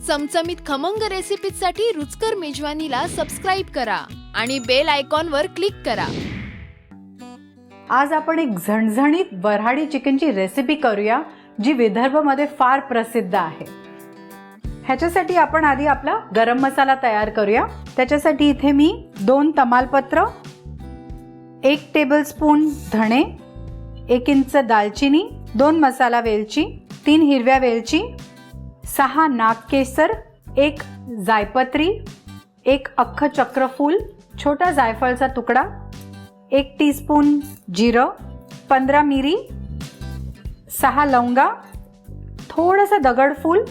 चमचमीत खमंग रेसिपीसाठी रुचकर मेजवानीला सबस्क्राईब करा आणि बेल आयकॉनवर क्लिक करा. आज आपण एक झणझणीत वऱ्हाडी चिकनची रेसिपी करूया जी विदर्भमध्ये फार प्रसिद्ध आहे. ह्याच्यासाठी आपण आधी आपला गरम मसाला तयार करूया. त्याच्यासाठी इथे मी 2 तमालपत्र, 1 टेबलस्पून धणे, 1 इंच दालचिनी, 2 मसाला वेलची, 3 हिरव्या वेलची, 6 नागकेसर, 1 जायपत्री, 1 अख्खं चक्रफूल, छोटा जायफळचा तुकडा, 1 टीस्पून जिरं, 15 मिरी, 6 लवंगा, थोडंसं दगडफूल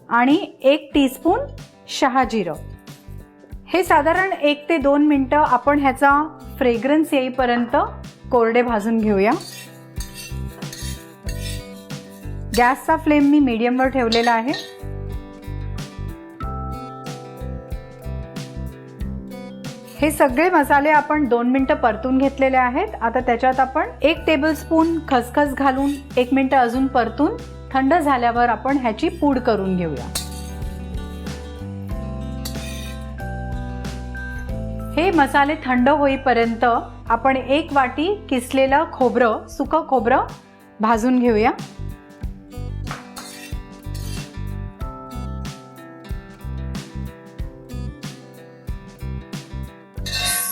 आणि 1 टीस्पून शहाजिरं. हे साधारण 1 ते 2 मिनटं आपण ह्याचा फ्रेग्रन्स येईपर्यंत कोरडे भाजून घेऊया. गॅसचा फ्लेम मी मीडियमवर ठेवलेला आहे. हे सगळे मसाले आपण 2 मिनिटं परतून घेतलेले आहेत. आता त्याच्यात आपण 1 टेबलस्पून खसखस घालून 1 मिनिट अजून परतून थंड झाल्यावर आपण ह्याची पूड करून घेऊया. हे मसाले थंड होईपर्यंत आपण 1 वाटी किसलेलं खोबरं, सुकं खोबरं भाजून घेऊया.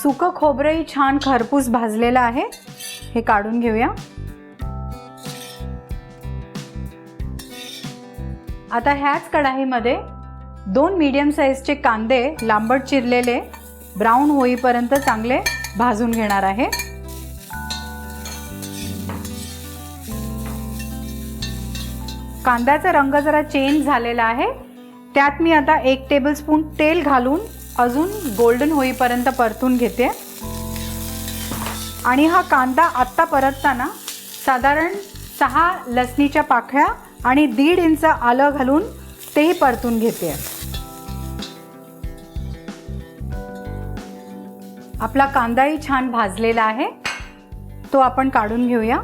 सुकं खोबरंही छान खरपूस भाजलेलं आहे. हे काढून घेऊया. आता ह्याच कढाईमध्ये 2 मीडियम साईजचे कांदे लांबट चिरलेले ब्राऊन होईपर्यंत चांगले भाजून घेणार आहे. कांद्याचा रंग जरा चेंज झालेला आहे. त्यात मी आता 1 टेबलस्पून तेल घालून अजून गोल्डन होईपर्यंत परतून घेते. आणि हा कांदा आत्ता परतताना साधारण 6 लसणीच्या पाकळ्या आणि 1.5 इंच आलं घालून तेही परतून घेते. आपला कांदाही छान भाजलेला आहे. तो आपण काढून घेऊया.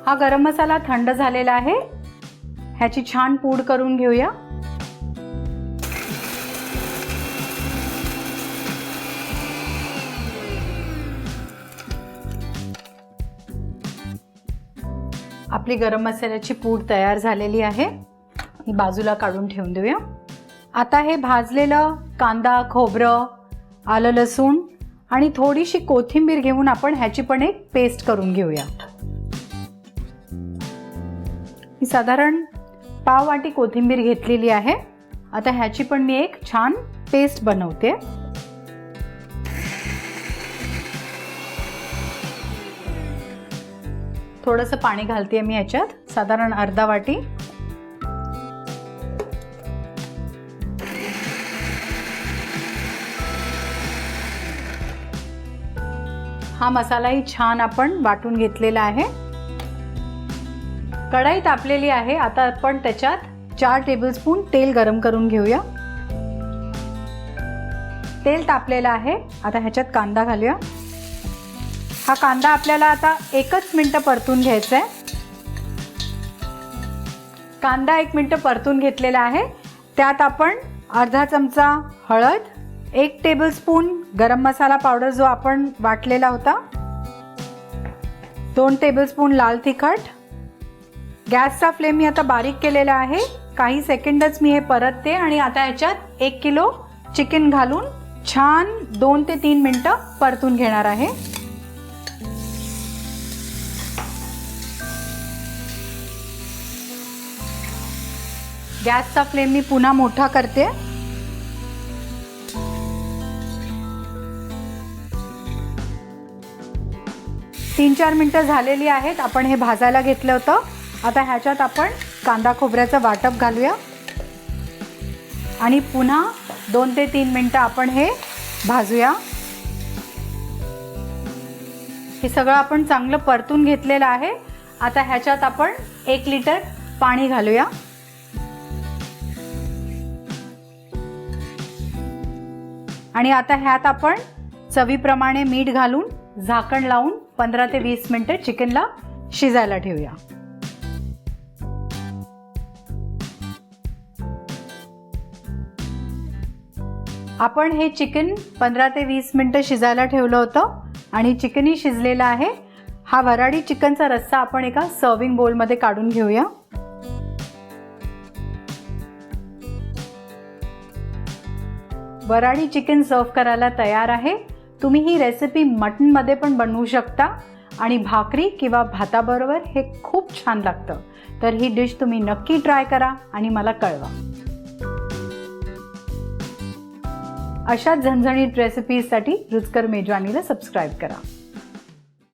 हा गरम मसाला थंड झालेला आहे. ह्याची छान पूड करून घेऊया. आपली गरम मसाल्याची पूड तयार झालेली आहे. ही बाजूला काढून ठेवून देऊया. आता हे भाजलेलं कांदा, खोबरं, आलं, लसूण आणि थोडीशी कोथिंबीर घेऊन आपण ह्याची पण एक पेस्ट करून घेऊया. ही साधारण पाव वाटी कोथिंबीर घेतलेली आहे. आता ह्याची पण मी एक छान पेस्ट बनवते. थोडंसं पाणी घालते मी ह्याच्यात, साधारण अर्धा वाटी. हा मसालाही छान आपण वाटून घेतलेला आहे. कढाई तापलेली आहे. आता आपण त्याच्यात 4 टेबलस्पून तेल गरम करून घेऊया. तेल तापलेलं आहे. आता ह्याच्यात कांदा घालूया. हा कांदा आपल्याला आता 1 मिनिट परतून घ्यायचा आहे. कांदा 1 मिनिट परतून घेतलेला आहे. त्यात आपण अर्धा चमचा हळद, 1 टेबलस्पून गरम मसाला पावडर जो आपण वाटलेला होता, 2 टेबलस्पून लाल तिखट. गॅसचा फ्लेम मी आता बारीक केलेला आहे. काही सेकंडच मी हे परतते आणि आता ह्याच्यात 1 किलो चिकन घालून छान 2 ते 3 मिनिटं परतून घेणार आहे. गॅसचा फ्लेम मी पुन्हा मोठा करते. तीन 4 मिनिटं झालेली आहेत. आपण हे भाजायला घेतलं होतं. आता ह्याच्यात आपण कांदा खोबऱ्याचं वाटप घालूया आणि पुन्हा 2 ते 3 मिनिटं आपण हे भाजूया. हे सगळं आपण चांगलं परतून घेतलेलं आहे. आता ह्याच्यात आपण 1 लिटर पाणी घालूया. आणि आता ह्यात आपण चवीप्रमाणे मीठ घालून झाकण लावून 15 ते 20 मिनिटं चिकनला शिजायला ठेवूया. आपण हे चिकन 15 ते 20 मिनिटं शिजायला ठेवलं होतं आणि चिकनही शिजलेलं आहे. हा वऱ्हाडी चिकनचा रस्सा आपण एका सर्विंग बोलमध्ये काढून घेऊया. वऱ्हाडी चिकन सर्व करायला तयार आहे. तुम्ही ही रेसिपी मटनमध्ये पण बनवू शकता आणि भाकरी किंवा भाताबरोबर हे खूप छान लागतं. तर ही डिश तुम्ही नक्की ट्राय करा आणि मला कळवा. अशाच झणझणीत रेसिपीजसाठी रुचकर मेजवानीला सबस्क्राईब करा.